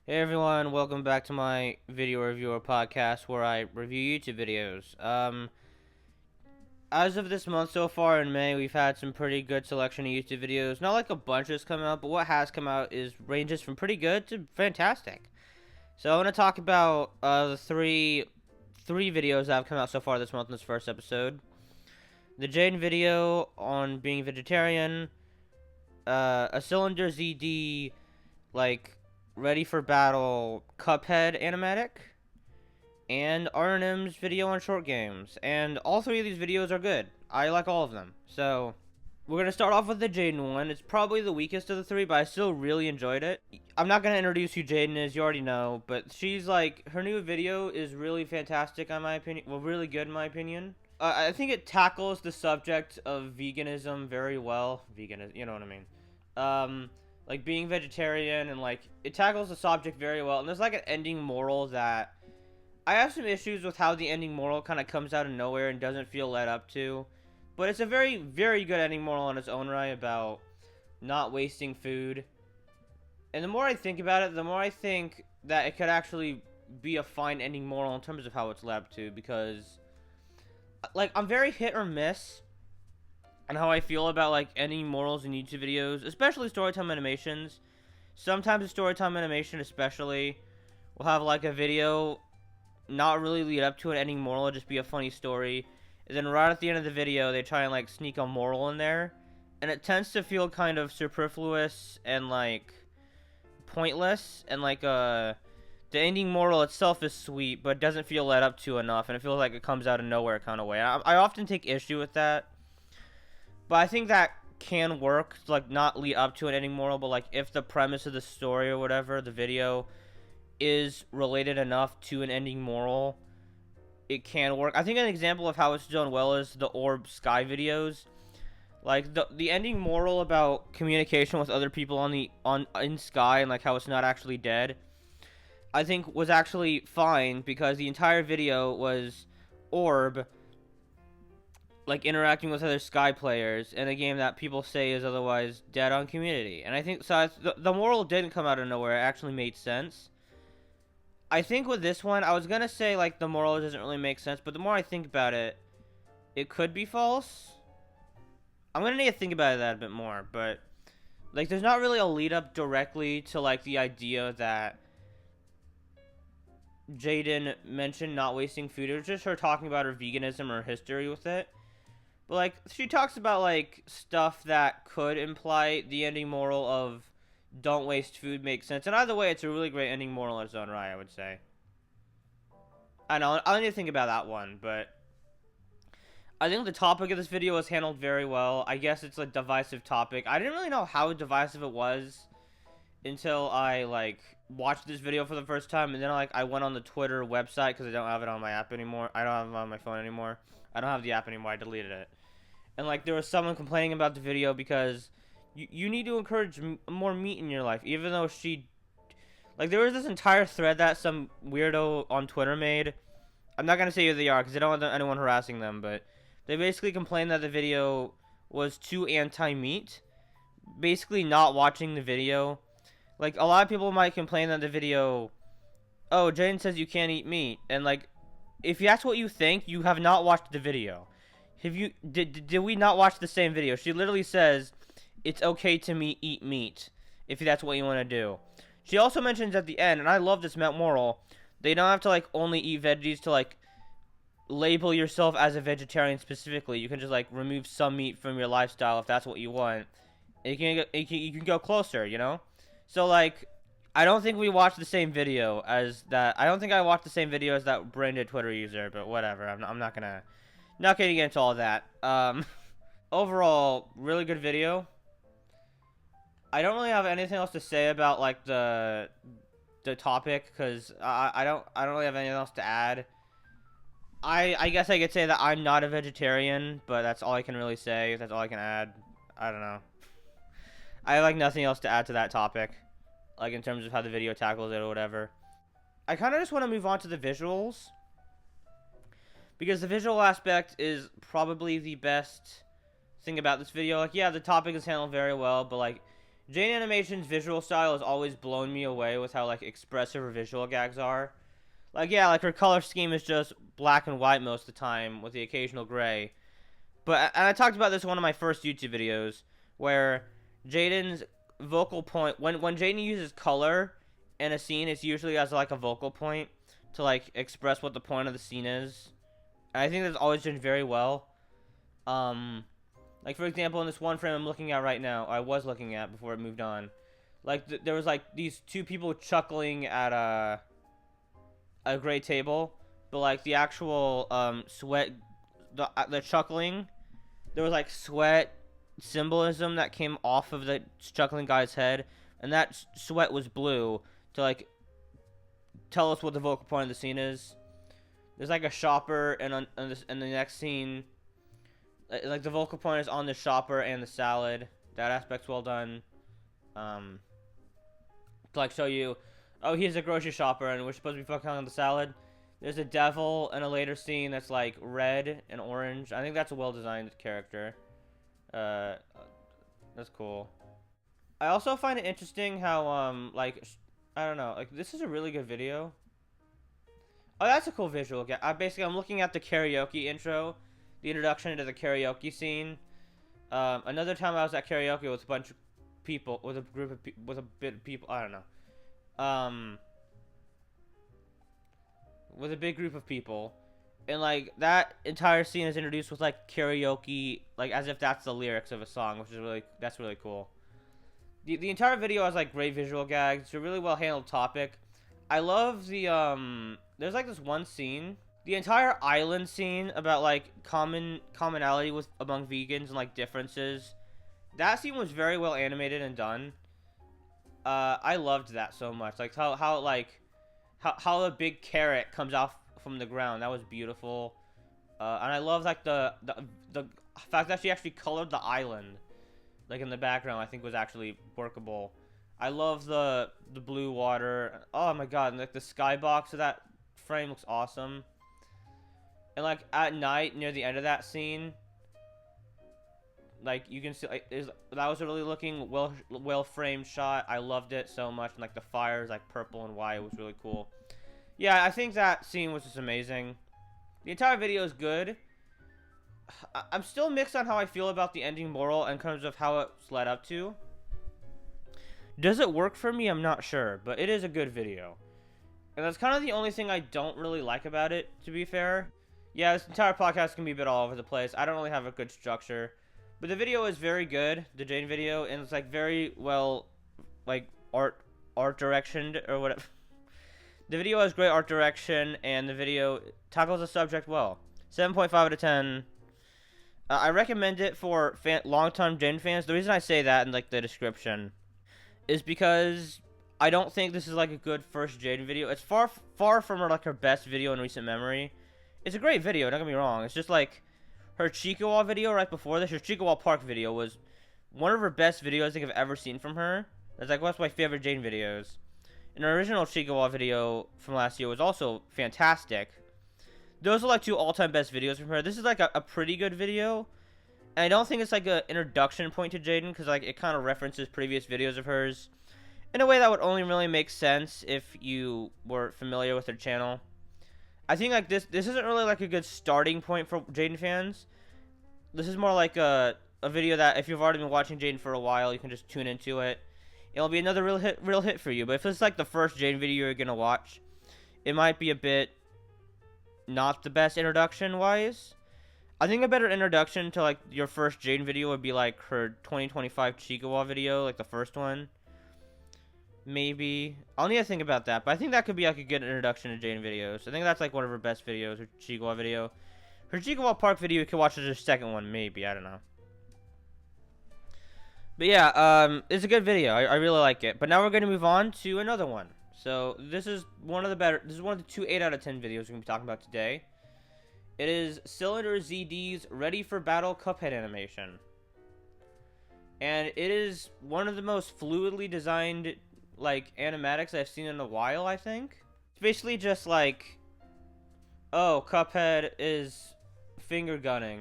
Hey everyone, welcome back to my video reviewer podcast where I review YouTube videos. As of this month so far in May, we've had some pretty good selection of YouTube videos. Not like a bunch has come out, but what has come out is ranges from pretty good to fantastic. So I want to talk about the three videos that have come out so far this month in this first episode. The Jaiden video on being vegetarian, a CylinderZD like ready for battle Cuphead animatic, and Auranym's video on short games. And all three of these videos are good. I like all of them. So we're gonna start off with the Jaiden one. It's probably the weakest of the three, but I still really enjoyed it. I'm not gonna introduce who Jaiden is, you already know, but she's like, her new video is really fantastic in my opinion. Well, really good in my opinion. I think it tackles the subject of veganism very well. Veganism, you know what I mean. Like being vegetarian, and like it tackles the subject very well. And there's like an ending moral that I have some issues with how the ending moral kind of comes out of nowhere and doesn't feel led up to. But it's a very, very good ending moral on its own right about not wasting food. And the more I think about it, the more I think that it could actually be a fine ending moral in terms of how it's led up to, because like I'm very hit or miss on how I feel about like ending morals in YouTube videos, especially storytime animations. Sometimes a storytime animation especially will have like a video not really lead up to an ending moral, just be a funny story. And then right at the end of the video, they try and like sneak a moral in there. And it tends to feel kind of superfluous and like pointless. And like the ending moral itself is sweet, but doesn't feel led up to enough. And it feels like it comes out of nowhere kind of way. I often take issue with that. But I think that can work, to, like not lead up to an ending moral, but like if the premise of the story or whatever, the video is related enough to an ending moral, it can work. I think an example of how it's done well is the Orb Sky videos. Like the ending moral about communication with other people in Sky, and like how it's not actually dead, I think was actually fine, because the entire video was Orb like interacting with other Sky players in a game that people say is otherwise dead on community. And I think so. The moral didn't come out of nowhere. It actually made sense. I think with this one, I was gonna say like the moral doesn't really make sense, but the more I think about it, it could be false. I'm gonna need to think about that a bit more, but like there's not really a lead up directly to like the idea that Jaiden mentioned not wasting food. It was just her talking about her veganism or history with it. But like she talks about like stuff that could imply the ending moral of don't waste food makes sense. And either way, it's a really great ending moral in its own right, I would say. I know, I need to think about that one, but I think the topic of this video was handled very well. I guess it's a divisive topic. I didn't really know how divisive it was until I like watched this video for the first time, and then I went on the Twitter website because I don't have it on my app anymore. I don't have it on my phone anymore. I don't have the app anymore. I deleted it. And like there was someone complaining about the video because you need to encourage more meat in your life, even though she like there was this entire thread that some weirdo on Twitter made. I'm not gonna say who they are because I don't want anyone harassing them, but they basically complained that the video was too anti-meat. Basically, not watching the video. Like a lot of people might complain that the video, oh, Jaiden says you can't eat meat, and like if that's what you think, you have not watched the video. Have you did we not watch the same video? She literally says it's okay to eat meat if that's what you want to do. She also mentions at the end, and I love this moral, they don't have to like only eat veggies to like label yourself as a vegetarian specifically. You can just like remove some meat from your lifestyle if that's what you want. And you can go closer, you know? So like I don't think we watched the same video as that. I don't think I watched the same video as that branded Twitter user, but whatever. I'm not gonna get into all that. Overall, really good video. I don't really have anything else to say about like the topic because I don't really have anything else to add. I guess I could say that I'm not a vegetarian, but that's all I can really say. That's all I can add. I don't know. I have like nothing else to add to that topic, like in terms of how the video tackles it or whatever. I kind of just want to move on to the visuals, because the visual aspect is probably the best thing about this video. Like, yeah, the topic is handled very well, but like Jaiden Animation's visual style has always blown me away with how like expressive her visual gags are. Like yeah, like her color scheme is just black and white most of the time with the occasional gray. But and I talked about this in one of my first YouTube videos where Jaiden's vocal point when Jaiden uses color in a scene, it's usually as like a vocal point to like express what the point of the scene is. And I think that's always done very well. Um, like for example, in this one frame I'm looking at right now, I was looking at before it moved on. Like there was like these two people chuckling at a gray table, but like the actual sweat, the chuckling, there was like sweat symbolism that came off of the chuckling guy's head, and that sweat was blue to like tell us what the vocal point of the scene is. There's like a shopper, and in the next scene, like the vocal point is on the shopper and the salad. That aspect's well done. To like show you, oh, he's a grocery shopper, and we're supposed to be focusing on the salad. There's a devil in a later scene that's like red and orange. I think that's a well-designed character. That's cool. I also find it interesting how like I don't know, like this is a really good video. Oh, that's a cool visual. Basically, I'm looking at the karaoke intro, the introduction to the karaoke scene. Another time I was at karaoke with a bunch of people, with a group of with a bit of people. I don't know. With a big group of people, and like that entire scene is introduced with like karaoke, like as if that's the lyrics of a song, which is really cool. The entire video has like great visual gags. It's a really well handled topic. I love the there's like this one scene, the entire island scene about like commonality with among vegans and like differences. That scene was very well animated and done. I loved that so much. Like how a big carrot comes off from the ground. That was beautiful. And I love like the fact that she actually colored the island, like in the background. I think was actually workable. I love the blue water. Oh my god! And like the skybox of that frame looks awesome. And like at night near the end of that scene, like you can see like that was a really looking well framed shot. I loved it so much. And like the fire is like purple and white. It was really cool. Yeah, I think that scene was just amazing. The entire video is good. I'm still mixed on how I feel about the ending moral in terms of how it's led up to. Does it work for me? I'm not sure, but it is a good video. And that's kind of the only thing I don't really like about it, to be fair. Yeah, this entire podcast can be a bit all over the place. I don't really have a good structure. But the video is very good, the Jaiden video, and it's like very well, like, art directioned, or whatever. The video has great art direction, and the video tackles the subject well. 7.5 out of 10. I recommend it for long-time Jaiden fans. The reason I say that in, like, the description is because I don't think this is like a good first Jaiden video. It's far from like her best video in recent memory. It's a great video, don't get me wrong. It's just like her Chico video right before this. Her Chico Park video was one of her best videos I think I've ever seen from her. That's like one of my favorite Jaiden videos. And her original Chico video from last year was also fantastic. Those are like two all-time best videos from her. This is like a pretty good video. And I don't think it's like an introduction point to Jaiden, because like it kind of references previous videos of hers in a way that would only really make sense if you were familiar with her channel. I think like this isn't really like a good starting point for Jaiden fans. This is more like a video that if you've already been watching Jaiden for a while, you can just tune into it. It'll be another real hit for you. But if it's like the first Jaiden video you're gonna watch, it might be a bit not the best introduction wise. I think a better introduction to like your first Jaiden video would be like her 2025 Chihuahua video, like the first one. Maybe. I'll need to think about that, but I think that could be like a good introduction to Jaiden videos. I think that's like one of her best videos, her Chihuahua video. Her Chihuahua Park video, you could watch as her second one, maybe. I don't know. But yeah, it's a good video. I really like it. But now we're going to move on to another one. So this is one of the two 8 out of 10 videos we're going to be talking about today. It is CylinderZD's Ready for Battle Cuphead animation. And it is one of the most fluidly designed, like, animatics I've seen in a while, I think. It's basically just like, oh, Cuphead is finger gunning.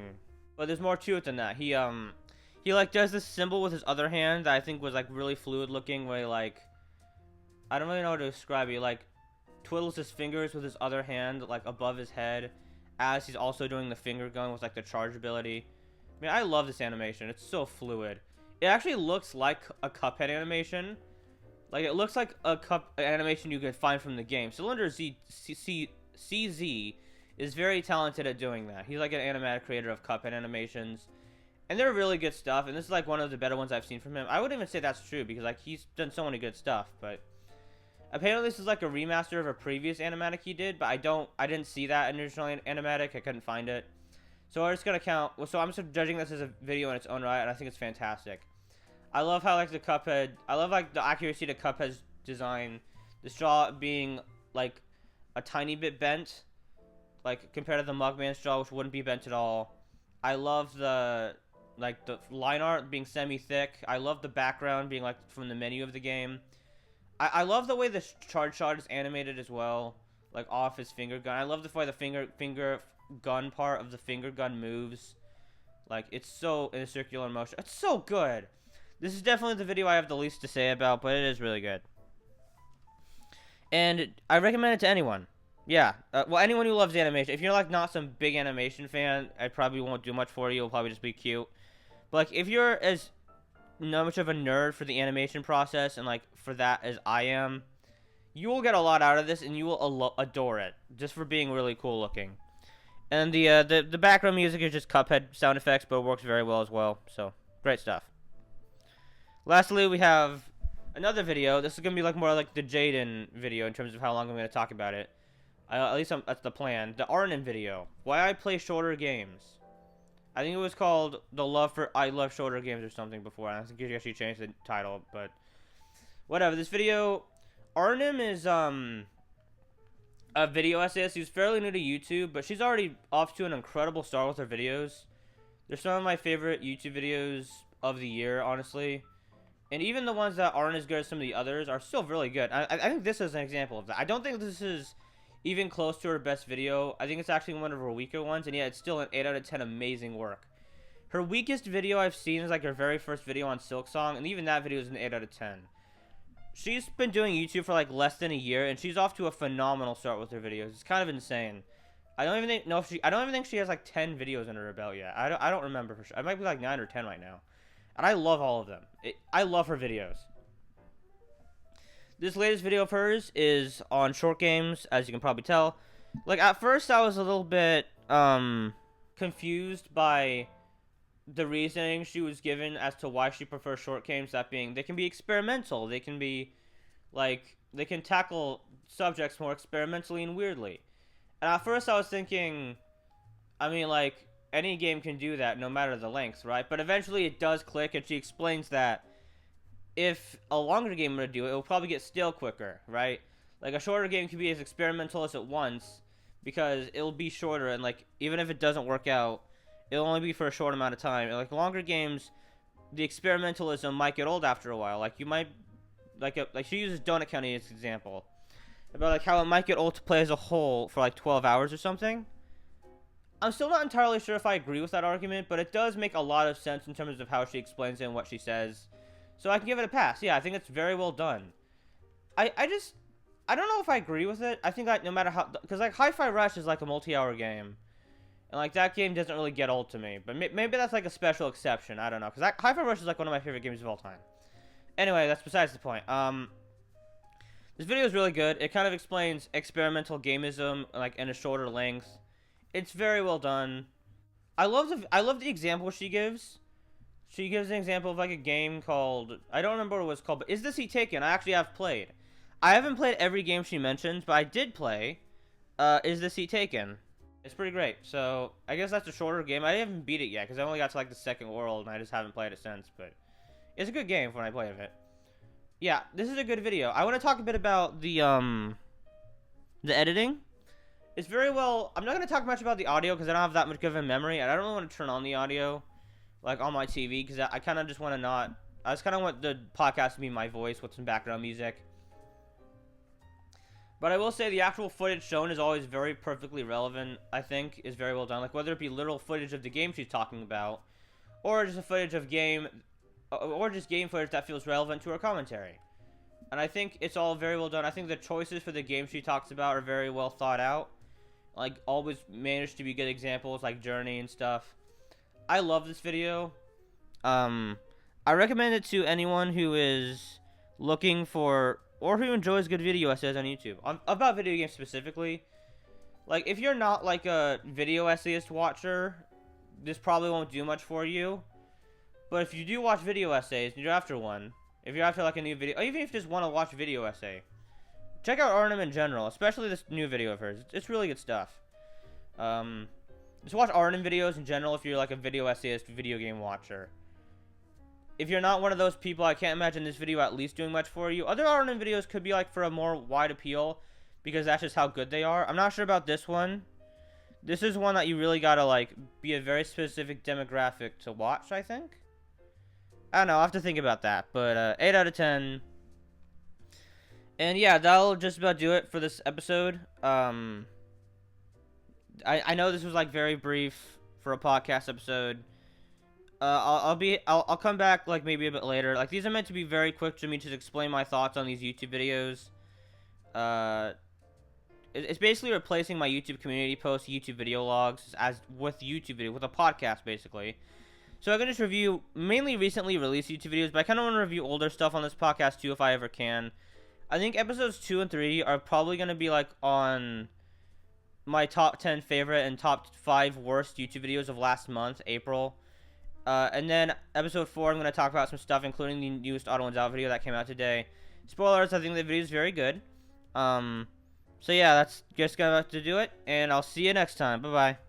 But there's more to it than that. He He like does this symbol with his other hand that I think was like really fluid looking, where he, like, I don't really know how to describe it. He, like, twiddles his fingers with his other hand like above his head as he's also doing the finger gun with like the charge ability. I mean, I love this animation. It's so fluid. It actually looks like a Cuphead animation. Like, it looks like a animation you could find from the game. CylinderZD is very talented at doing that. He's like an animatic creator of Cuphead animations. And they're really good stuff. And this is like one of the better ones I've seen from him. I wouldn't even say that's true because like he's done so many good stuff. But apparently this is like a remaster of a previous animatic he did. But I didn't see that original animatic. I couldn't find it. So I'm just going to count. So I'm just judging this as a video in its own right. And I think it's fantastic. I love how like the Cuphead, I love like the accuracy to Cuphead's design. The straw being like a tiny bit bent, like compared to the Mugman's straw, which wouldn't be bent at all. I love the like the line art being semi-thick. I love the background being like from the menu of the game. I love the way the charge shot is animated as well, like off his finger gun. I love the way the finger gun part of the finger gun moves. Like, it's so in a circular motion. It's so good. This is definitely the video I have the least to say about, but it is really good. And I recommend it to anyone. Yeah, well, anyone who loves animation. If you're, like, not some big animation fan, I probably won't do much for you. It'll probably just be cute. But, like, if you're as not much of a nerd for the animation process and, like, for that as I am, you will get a lot out of this, and you will adore it, just for being really cool looking. And the background music is just Cuphead sound effects, but it works very well as well. So, great stuff. Lastly, we have another video. This is going to be like more like the Jaiden video in terms of how long I'm going to talk about it. At least that's the plan. The Auranym video. Why I play shorter games. I think it was called I Love Shorter Games or something before. I think you actually changed the title, but whatever. This video, Auranym is a video essayist who's fairly new to YouTube, but she's already off to an incredible start with her videos. They're some of my favorite YouTube videos of the year, honestly. And even the ones that aren't as good as some of the others are still really good. I think this is an example of that. I don't think this is even close to her best video. I think it's actually one of her weaker ones, and yet it's still an 8 out of 10 amazing work. Her weakest video I've seen is like her very first video on Silksong, and even that video is an 8 out of 10. She's been doing YouTube for like less than a year, and she's off to a phenomenal start with her videos. It's kind of insane. I don't even think she has like 10 videos under her belt yet. I don't remember for sure. It might be like 9 or 10 right now. And I love all of them. I love her videos. This latest video of hers is on short games, as you can probably tell. Like, at first I was a little bit confused by the reasoning she was given as to why she prefers short games, that being they can be experimental, they can be like they can tackle subjects more experimentally and weirdly. And at first I was thinking, I mean, like, any game can do that no matter the length, right? But eventually it does click, and she explains that if a longer game were to do it, it will probably get stale quicker, right? Like, a shorter game can be as experimental as it wants because it'll be shorter, and like even if it doesn't work out, it'll only be for a short amount of time. And like longer games, the experimentalism might get old after a while. Like, you might like she uses Donut County as an example about like how it might get old to play as a whole for like 12 hours or something. I'm still not entirely sure if I agree with that argument, but it does make a lot of sense in terms of how she explains it and what she says. So I can give it a pass. Yeah, I think it's very well done. I don't know if I agree with it. I think like no matter how, because like Hi-Fi Rush is like a multi-hour game, and like that game doesn't really get old to me. But maybe that's like a special exception. I don't know, because Hi-Fi Rush is like one of my favorite games of all time. Anyway, that's besides the point. This video is really good. It kind of explains experimental gamism like in a shorter length. It's very well done. I love the example she gives. She gives an example of like a game called, I don't remember what it was called, but Is This Heat Taken? I actually have played. I haven't played every game she mentions, but I did play Is This Heat Taken? It's pretty great. So I guess that's a shorter game. I haven't beat it yet because I only got to like the second world and I just haven't played it since. But it's a good game when I play of it. Yeah, this is a good video. I want to talk a bit about the editing. It's very well. I'm not going to talk much about the audio because I don't have that much of a memory, and I don't really want to turn on the audio like on my TV because I kind of just want to not. I just kind of want the podcast to be my voice with some background music. But I will say the actual footage shown is always very perfectly relevant. I think is very well done. Like whether it be literal footage of the game she's talking about, or just a footage of game, or just game footage that feels relevant to her commentary. And I think it's all very well done. I think the choices for the games she talks about are very well thought out. Like, always managed to be good examples, like Journey and stuff. I love this video. I recommend it to anyone who is looking for, or who enjoys good video essays on YouTube. About video games specifically. Like, if you're not, like, a video essayist watcher, this probably won't do much for you. But if you do watch video essays, and you're after one, if you're after, like, a new video, or even if you just want to watch a video essay, check out Auranym in general, especially this new video of hers. It's really good stuff. Just watch Auranym videos in general if you're, like, a video essayist, video game watcher. If you're not one of those people, I can't imagine this video at least doing much for you. Other Auranym videos could be, like, for a more wide appeal, because that's just how good they are. I'm not sure about this one. This is one that you really gotta, like, be a very specific demographic to watch, I think. I don't know, I'll have to think about that. But, 8 out of 10. And yeah, that'll just about do it for this episode. I know this was, like, very brief for a podcast episode. I'll come back, like, maybe a bit later. Like, these are meant to be very quick to me to explain my thoughts on these YouTube videos. It's basically replacing my YouTube community posts, YouTube video logs, with a podcast, basically. So I can just review mainly recently released YouTube videos, but I kind of want to review older stuff on this podcast too, if I ever can. I think episodes 2 and 3 are probably going to be, like, on my top 10 favorite and top 5 worst YouTube videos of last month, April. And then episode 4, I'm going to talk about some stuff, including the newest Auto One's Out video that came out today. Spoilers, I think the video is very good. So yeah, that's just going to do it, and I'll see you next time. Bye-bye.